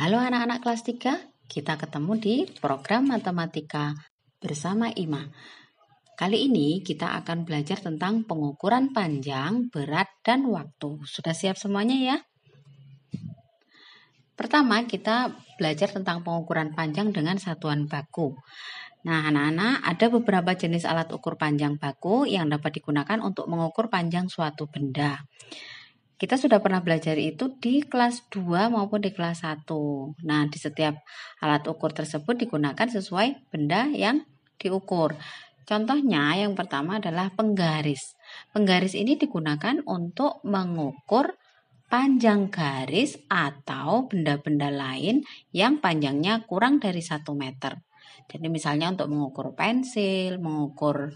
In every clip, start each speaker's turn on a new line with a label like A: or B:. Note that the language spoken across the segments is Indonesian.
A: Halo anak-anak kelas 3, kita ketemu di program matematika bersama Ima. Kali ini kita akan belajar tentang pengukuran panjang, berat, dan waktu. Sudah siap semuanya ya? Pertama, kita belajar tentang pengukuran panjang dengan satuan baku. Nah, anak-anak, ada beberapa jenis alat ukur panjang baku yang dapat digunakan untuk mengukur panjang suatu benda. Kita sudah pernah belajar itu di kelas 2 maupun di kelas 1. Nah, di setiap alat ukur tersebut digunakan sesuai benda yang diukur. Contohnya yang pertama adalah penggaris. Penggaris ini digunakan untuk mengukur panjang garis atau benda-benda lain yang panjangnya kurang dari 1 meter. Jadi misalnya untuk mengukur pensil, mengukur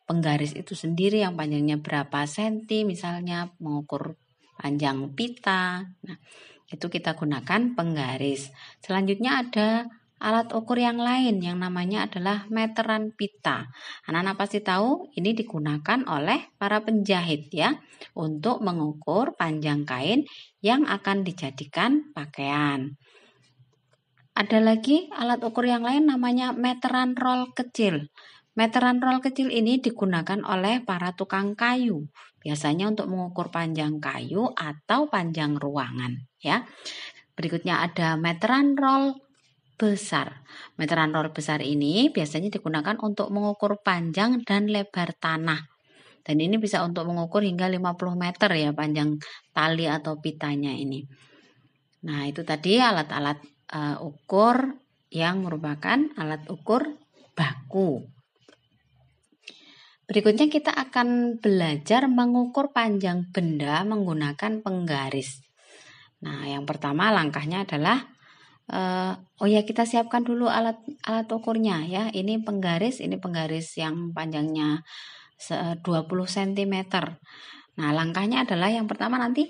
A: penggaris itu sendiri yang panjangnya berapa senti, misalnya mengukur panjang pita. Nah, itu kita gunakan penggaris. Selanjutnya ada alat ukur yang lain yang namanya adalah meteran pita. Anak-anak pasti tahu ini digunakan oleh para penjahit ya untuk mengukur panjang kain yang akan dijadikan pakaian. Ada lagi alat ukur yang lain namanya meteran roll kecil. Meteran roll kecil ini digunakan oleh para tukang kayu, biasanya untuk mengukur panjang kayu atau panjang ruangan ya. Berikutnya ada meteran roll besar. Meteran roll besar ini biasanya digunakan untuk mengukur panjang dan lebar tanah. Dan ini bisa untuk mengukur hingga 50 meter ya panjang tali atau pitanya ini. Nah, itu tadi alat-alat ukur yang merupakan alat ukur baku. Berikutnya kita akan belajar mengukur panjang benda menggunakan penggaris. Nah, yang pertama langkahnya adalah kita siapkan dulu alat ukurnya ya. Ini penggaris yang panjangnya 20 cm. Nah, langkahnya adalah yang pertama nanti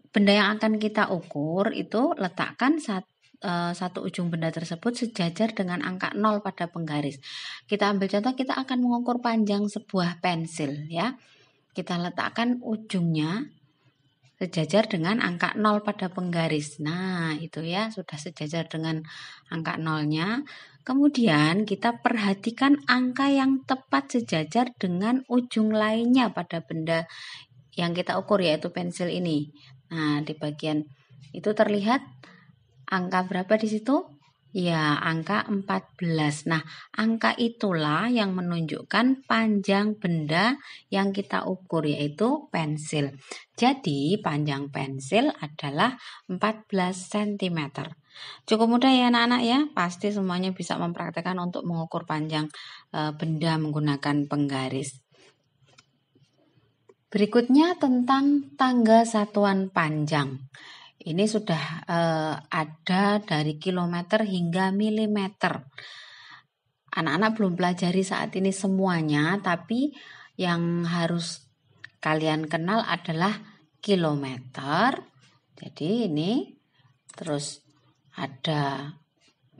A: benda yang akan kita ukur itu letakkan satu ujung benda tersebut sejajar dengan angka 0 pada penggaris. Kita ambil contoh, kita akan mengukur panjang sebuah pensil ya. Kita letakkan ujungnya sejajar dengan angka 0 pada penggaris. Nah, itu ya sudah sejajar dengan angka 0-nya. Kemudian kita perhatikan angka yang tepat sejajar dengan ujung lainnya pada benda yang kita ukur yaitu pensil ini. Nah, di bagian itu terlihat angka berapa di situ? Ya, angka 14. Nah, angka itulah yang menunjukkan panjang benda yang kita ukur yaitu pensil. Jadi, panjang pensil adalah 14 cm. Cukup mudah ya anak-anak ya. Pasti semuanya bisa mempraktekkan untuk mengukur panjang benda menggunakan penggaris. Berikutnya tentang tangga satuan panjang. Ini sudah ada dari kilometer hingga milimeter. Anak-anak belum pelajari saat ini semuanya, tapi yang harus kalian kenal adalah kilometer. Jadi ini terus ada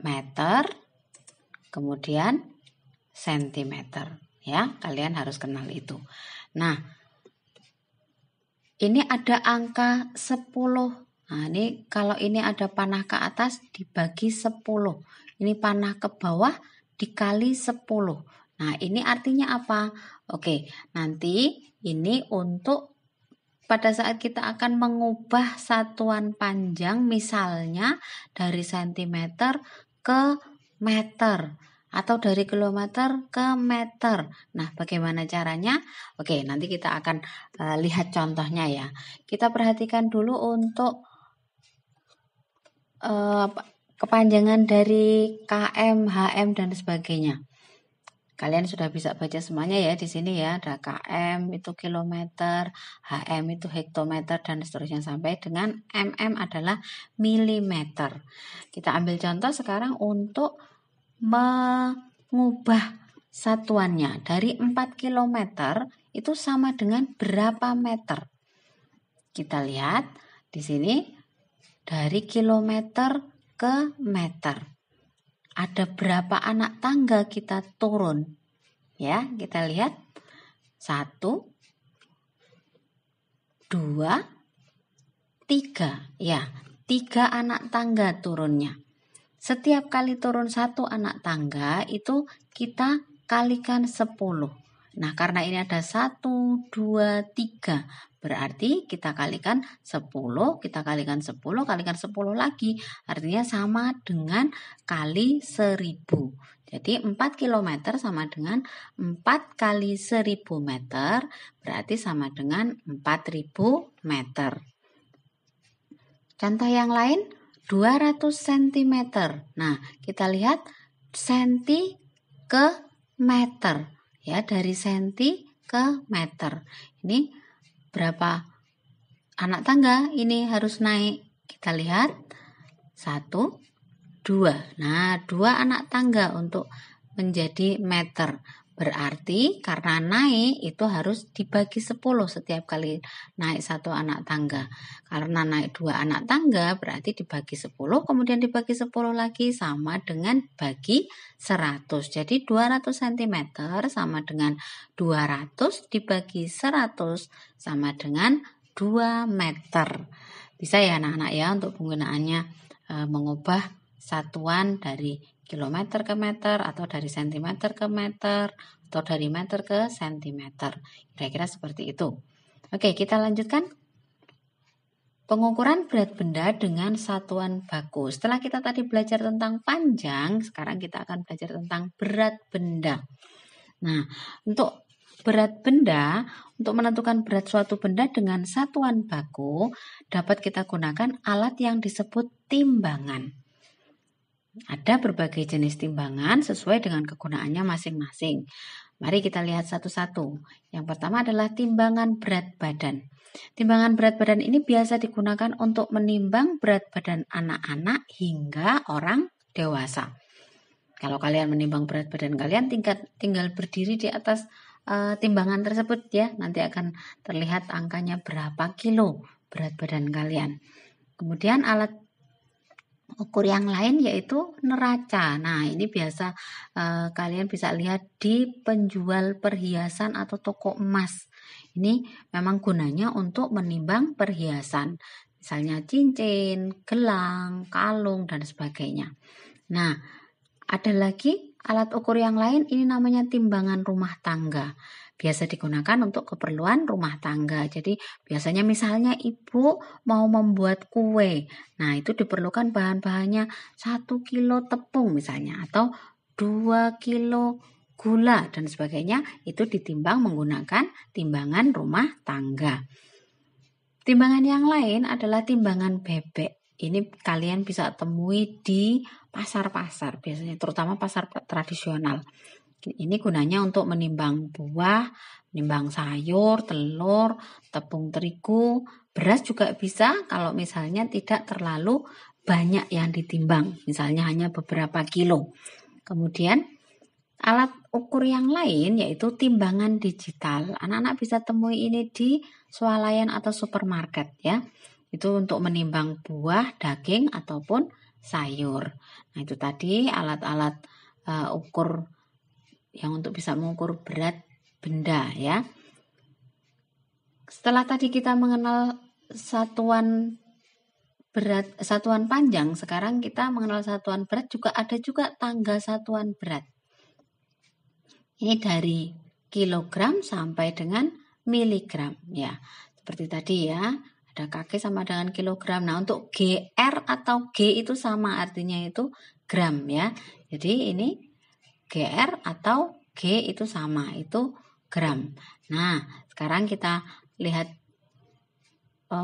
A: meter, kemudian sentimeter. Ya, kalian harus kenal itu. Nah, ini ada angka 10. Nah, ini kalau ini ada panah ke atas dibagi 10. Ini panah ke bawah dikali 10. Nah, ini artinya apa? Oke, nanti ini untuk pada saat kita akan mengubah satuan panjang misalnya dari sentimeter ke meter atau dari kilometer ke meter. Nah, bagaimana caranya? Oke, nanti kita akan lihat contohnya ya. Kita perhatikan dulu untuk kepanjangan dari km, hm, dan sebagainya. Kalian sudah bisa baca semuanya ya di sini ya. Ada km itu kilometer, hm itu hektometer, dan seterusnya sampai dengan mm adalah milimeter. Kita ambil contoh sekarang untuk mengubah satuannya dari 4 km itu sama dengan berapa meter. Kita lihat di sini dari kilometer ke meter. Ada berapa anak tangga kita turun? Ya, kita lihat. 1, 2, 3. Ya, 3 anak tangga turunnya. Setiap kali turun 1 anak tangga itu kita kalikan 10. Nah, karena ini ada 1, 2, 3. Berarti kita kalikan 10, kita kalikan 10, kalikan 10 lagi. Artinya sama dengan kali 1000. Jadi 4 km sama dengan 4 kali 1000 meter, berarti sama dengan 4000 meter. Contoh yang lain, 200 cm. Nah, kita lihat senti ke meter. Ya, dari senti ke meter. Ini berapa anak tangga ini harus naik? Kita lihat 1, 2. Nah, 2 anak tangga untuk menjadi meter. Berarti karena naik itu harus dibagi 10 setiap kali naik 1 anak tangga. Karena naik 2 anak tangga berarti dibagi 10, kemudian dibagi 10 lagi sama dengan bagi 100. Jadi 200 cm sama dengan 200 dibagi 100 sama dengan 2 meter. Bisa ya anak-anak ya untuk penggunaannya mengubah satuan dari kilometer ke meter atau dari sentimeter ke meter atau dari meter ke sentimeter. Kira-kira seperti itu. Oke, kita lanjutkan. Pengukuran berat benda dengan satuan baku. Setelah kita tadi belajar tentang panjang, sekarang kita akan belajar tentang berat benda. Nah, untuk berat benda, untuk menentukan berat suatu benda dengan satuan baku, dapat kita gunakan alat yang disebut timbangan. Ada berbagai jenis timbangan sesuai dengan kegunaannya masing-masing. Mari kita lihat satu-satu. Yang pertama adalah timbangan berat badan. Timbangan berat badan ini biasa digunakan untuk menimbang berat badan anak-anak hingga orang dewasa. Kalau kalian menimbang berat badan kalian, tinggal berdiri di atas timbangan tersebut ya. Nanti akan terlihat angkanya berapa kilo berat badan kalian. Kemudian alat ukur yang lain yaitu neraca. Nah, ini biasa kalian bisa lihat di penjual perhiasan atau toko emas. Ini memang gunanya untuk menimbang perhiasan. Misalnya cincin, gelang, kalung, dan sebagainya. Nah, ada lagi alat ukur yang lain, ini namanya timbangan rumah tangga. Biasa digunakan untuk keperluan rumah tangga. Jadi biasanya misalnya ibu mau membuat kue. Nah, itu diperlukan bahan-bahannya 1 kilo tepung misalnya atau 2 kilo gula dan sebagainya. Itu ditimbang menggunakan timbangan rumah tangga. Timbangan yang lain adalah timbangan bebek. Ini kalian bisa temui di pasar-pasar, biasanya terutama pasar tradisional. Ini gunanya untuk menimbang buah, menimbang sayur, telur, tepung terigu, beras juga bisa kalau misalnya tidak terlalu banyak yang ditimbang, misalnya hanya beberapa kilo. Kemudian alat ukur yang lain yaitu timbangan digital. Anak-anak bisa temui ini di swalayan atau supermarket ya. Itu untuk menimbang buah, daging ataupun sayur. Nah, itu tadi alat-alat ukur yang untuk bisa mengukur berat benda ya. Setelah tadi kita mengenal satuan berat, satuan panjang, sekarang kita mengenal satuan berat, juga ada juga tangga satuan berat. Ini dari kilogram sampai dengan miligram ya. Seperti tadi ya, ada kg sama dengan kilogram. Nah, untuk GR atau G itu sama, artinya itu gram ya. Jadi ini GR atau G itu sama, itu gram. Nah, sekarang kita lihat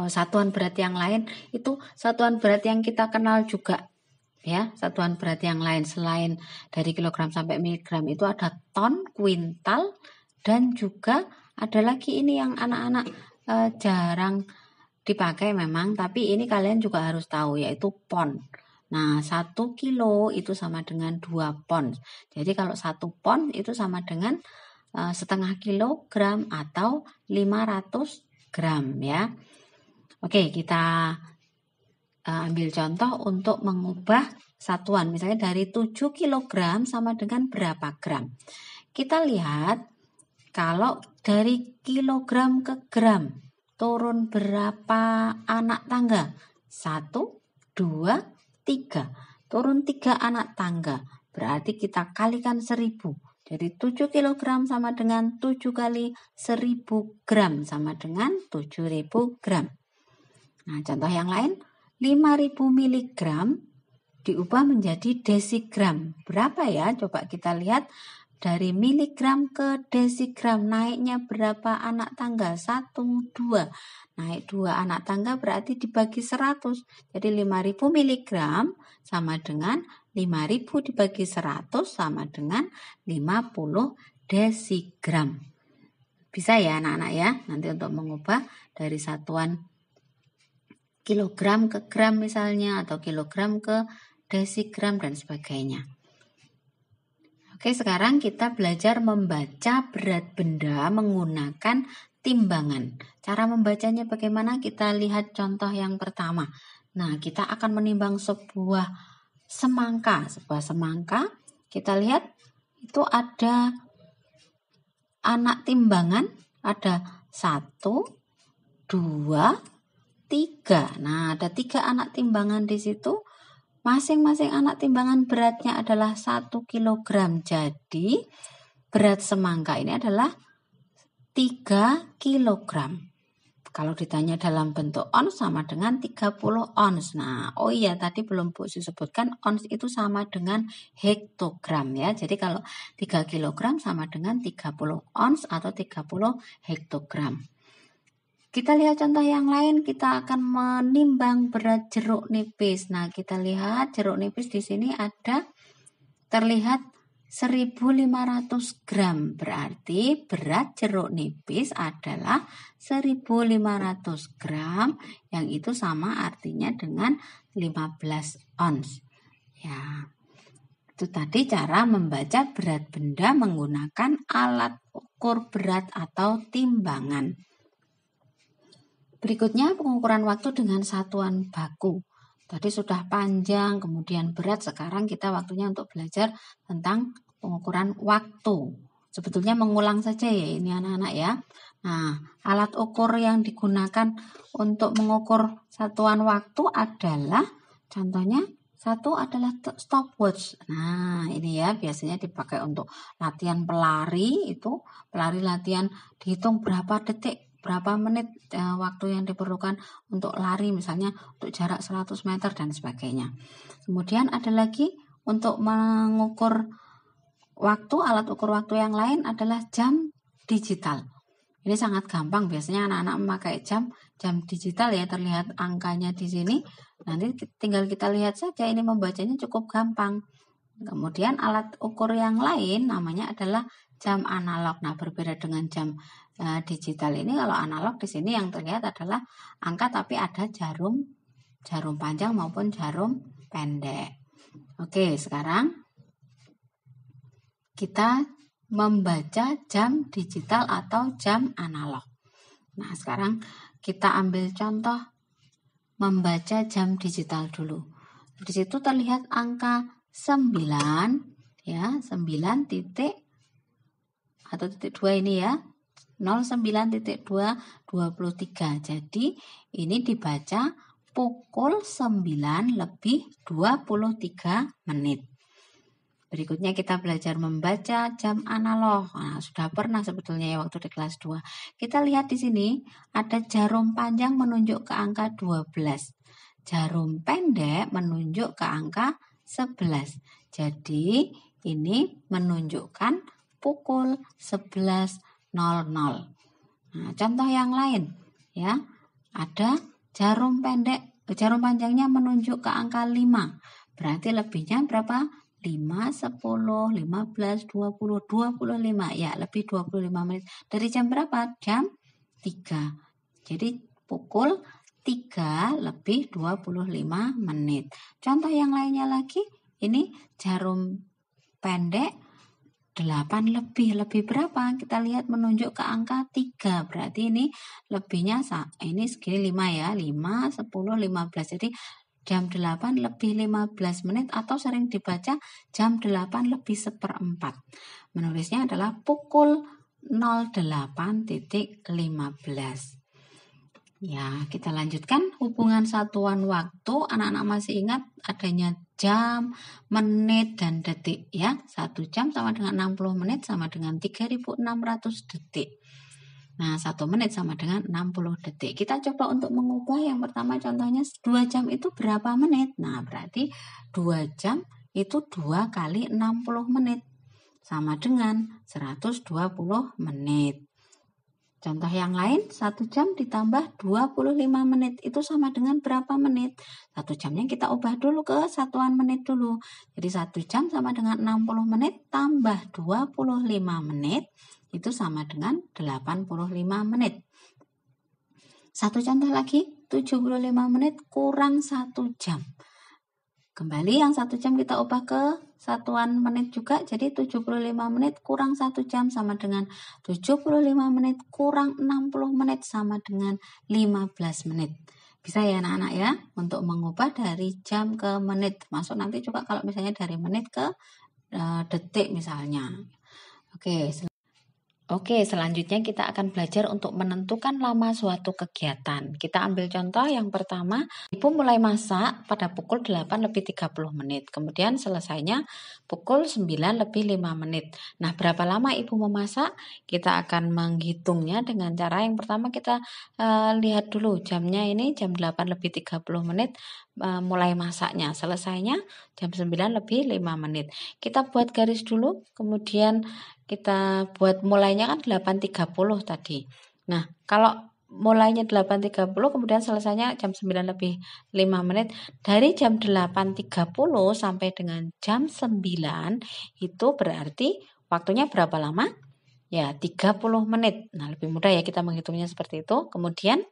A: satuan berat yang lain. Itu satuan berat yang kita kenal juga ya. Satuan berat yang lain selain dari kilogram sampai miligram itu ada ton, kuintal, dan juga ada lagi ini yang anak-anak jarang dipakai memang, tapi ini kalian juga harus tahu yaitu pon. Nah, 1 kilo itu sama dengan 2 pon. Jadi kalau 1 pon itu sama dengan setengah kilogram atau 500 gram ya. Oke, kita ambil contoh untuk mengubah satuan. Misalnya dari 7 kilogram sama dengan berapa gram. Kita lihat kalau dari kilogram ke gram turun berapa anak tangga? 1, 2, 3. Turun 3 anak tangga. Berarti kita kalikan 1000. Jadi 7 kg sama dengan 7 kali 1000 gram sama dengan 7000 gram. Nah, contoh yang lain, 5000 mg diubah menjadi desigram. Berapa ya? Coba kita lihat. Dari miligram ke desigram naiknya berapa anak tangga? 1, 2. Naik 2 anak tangga berarti dibagi 100. Jadi 5000 miligram sama dengan 5000 dibagi 100 sama dengan 50 desigram. Bisa ya anak-anak ya? Nanti untuk mengubah dari satuan kilogram ke gram misalnya, atau kilogram ke desigram dan sebagainya. Oke, sekarang kita belajar membaca berat benda menggunakan timbangan. Cara membacanya bagaimana? Kita lihat contoh yang pertama. Nah, kita akan menimbang sebuah semangka. Kita lihat itu ada anak timbangan, ada 1, 2, 3. Nah, ada 3 anak timbangan di situ. Masing-masing anak timbangan beratnya adalah 1 kg. Jadi berat semangka ini adalah 3 kg. Kalau ditanya dalam bentuk ons sama dengan 30 ons. Nah, oh iya tadi belum Bu sebutkan ons itu sama dengan hektogram ya. Jadi kalau 3 kg sama dengan 30 ons atau 30 hektogram. Kita lihat contoh yang lain, kita akan menimbang berat jeruk nipis. Nah, kita lihat jeruk nipis di sini ada terlihat 1500 gram. Berarti berat jeruk nipis adalah 1500 gram, yang itu sama artinya dengan 15 ons. Ya. Itu tadi cara membaca berat benda menggunakan alat ukur berat atau timbangan. Berikutnya pengukuran waktu dengan satuan baku. Tadi sudah panjang, kemudian berat. Sekarang kita waktunya untuk belajar tentang pengukuran waktu. Sebetulnya mengulang saja ya ini anak-anak ya. Nah, alat ukur yang digunakan untuk mengukur satuan waktu adalah, contohnya satu adalah stopwatch. Nah, ini ya biasanya dipakai untuk latihan pelari. Itu pelari latihan dihitung berapa detik, berapa menit waktu yang diperlukan untuk lari, misalnya untuk jarak 100 meter dan sebagainya. Kemudian ada lagi untuk mengukur waktu, alat ukur waktu yang lain adalah jam digital. Ini sangat gampang, biasanya anak-anak memakai jam digital ya, terlihat angkanya di sini. Nanti tinggal kita lihat saja, ini membacanya cukup gampang. Kemudian alat ukur yang lain namanya adalah jam analog. Nah, berbeda dengan jam digital ini, kalau analog di sini yang terlihat adalah angka tapi ada jarum panjang maupun jarum pendek. Oke, sekarang kita membaca jam digital atau jam analog. Nah, sekarang kita ambil contoh membaca jam digital dulu. Di situ terlihat angka 9 ya, 9 titik atau titik 2 ini ya, 09.223. Jadi ini dibaca pukul 9 lebih 23 menit. Berikutnya kita belajar membaca jam analog. Nah, sudah pernah sebetulnya ya waktu di kelas 2. Kita lihat di sini ada jarum panjang menunjuk ke angka 12. Jarum pendek menunjuk ke angka 11. Jadi ini menunjukkan pukul 11.00. Nah, contoh yang lain ya. Ada jarum panjangnya menunjuk ke angka 5. Berarti lebihnya berapa? 5, 10, 15, 20, 25. Ya, lebih 25 menit. Dari jam berapa? Jam 3. Jadi pukul 3 lebih 25 menit. Contoh yang lainnya lagi, ini jarum pendek 8 lebih berapa? Kita lihat menunjuk ke angka 3. Berarti ini lebihnya ini segini 5 ya. 5, 10, 15. Jadi jam 8 lebih 15 menit atau sering dibaca jam 8 lebih 1/4. Menulisnya adalah pukul 08.15. Ya, kita lanjutkan hubungan satuan waktu. Anak-anak masih ingat adanya jam, menit, dan detik ya. 1 jam sama dengan 60 menit sama dengan 3.600 detik. Nah, 1 menit sama dengan 60 detik. Kita coba untuk mengubah yang pertama contohnya 2 jam itu berapa menit? Nah, berarti 2 jam itu 2 kali 60 menit. Sama dengan 120 menit. Contoh yang lain, 1 jam ditambah 25 menit itu sama dengan berapa menit? 1 jamnya kita ubah dulu ke satuan menit dulu. Jadi 1 jam sama dengan 60 menit tambah 25 menit itu sama dengan 85 menit. Satu contoh lagi, 75 menit kurang 1 jam. Kembali yang 1 jam kita ubah ke satuan menit juga, jadi 75 menit kurang 1 jam sama dengan 75 menit kurang 60 menit sama dengan 15 menit. Bisa ya anak-anak ya, untuk mengubah dari jam ke menit. Masuk nanti juga kalau misalnya dari menit ke detik misalnya. Oke, selanjutnya kita akan belajar untuk menentukan lama suatu kegiatan. Kita ambil contoh yang pertama, Ibu mulai masak pada pukul 8 lebih 30 menit. Kemudian selesainya pukul 9 lebih 5 menit. Nah, berapa lama Ibu memasak? Kita akan menghitungnya dengan cara yang pertama kita lihat dulu jamnya ini jam 8 lebih 30 menit mulai masaknya. Selesainya jam 9 lebih 5 menit. Kita buat garis dulu, kemudian kita buat mulainya kan 8.30 tadi. Nah, kalau mulainya 8.30 kemudian selesainya jam 9 lebih 5 menit. Dari jam 8.30 sampai dengan jam 9 itu berarti waktunya berapa lama? Ya, 30 menit. Nah, lebih mudah ya kita menghitungnya seperti itu. Kemudian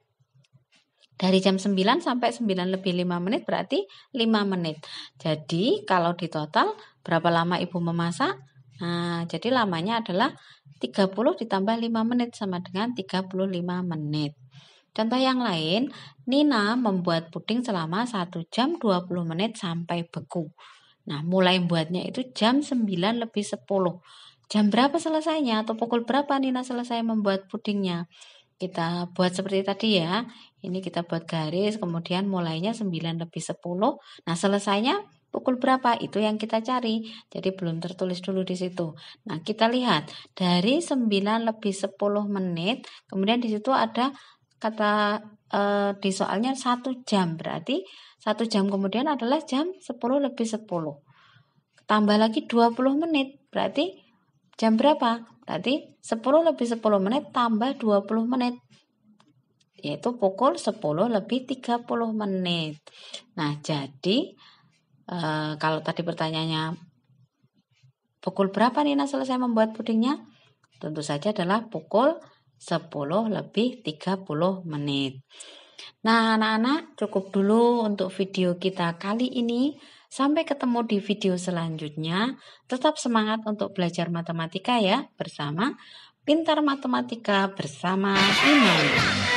A: dari jam 9 sampai 9 lebih 5 menit berarti 5 menit. Jadi kalau di total berapa lama Ibu memasak? Nah, jadi lamanya adalah 30 ditambah 5 menit sama dengan 35 menit. Contoh yang lain, Nina membuat puding selama 1 jam 20 menit sampai beku. Nah, mulai buatnya itu jam 9 lebih 10. Jam berapa selesainya atau pukul berapa Nina selesai membuat pudingnya? Kita buat seperti tadi ya. Ini kita buat garis, kemudian mulainya 9 lebih 10. Nah, selesainya pukul berapa? Itu yang kita cari. Jadi belum tertulis dulu di situ. Nah, kita lihat dari 9 lebih 10 menit, kemudian di situ ada kata di soalnya 1 jam. Berarti 1 jam kemudian adalah jam 10 lebih 10. Tambah lagi 20 menit. Berarti jam berapa? Berarti 10 lebih 10 menit tambah 20 menit. Yaitu pukul 10 lebih 30 menit. Nah, jadi kalau tadi pertanyaannya pukul berapa Nina selesai membuat pudingnya? Tentu saja adalah pukul 10 lebih 30 menit. Nah, anak-anak cukup dulu untuk video kita kali ini. Sampai ketemu di video selanjutnya. Tetap semangat untuk belajar matematika ya bersama Pintar Matematika bersama Ina.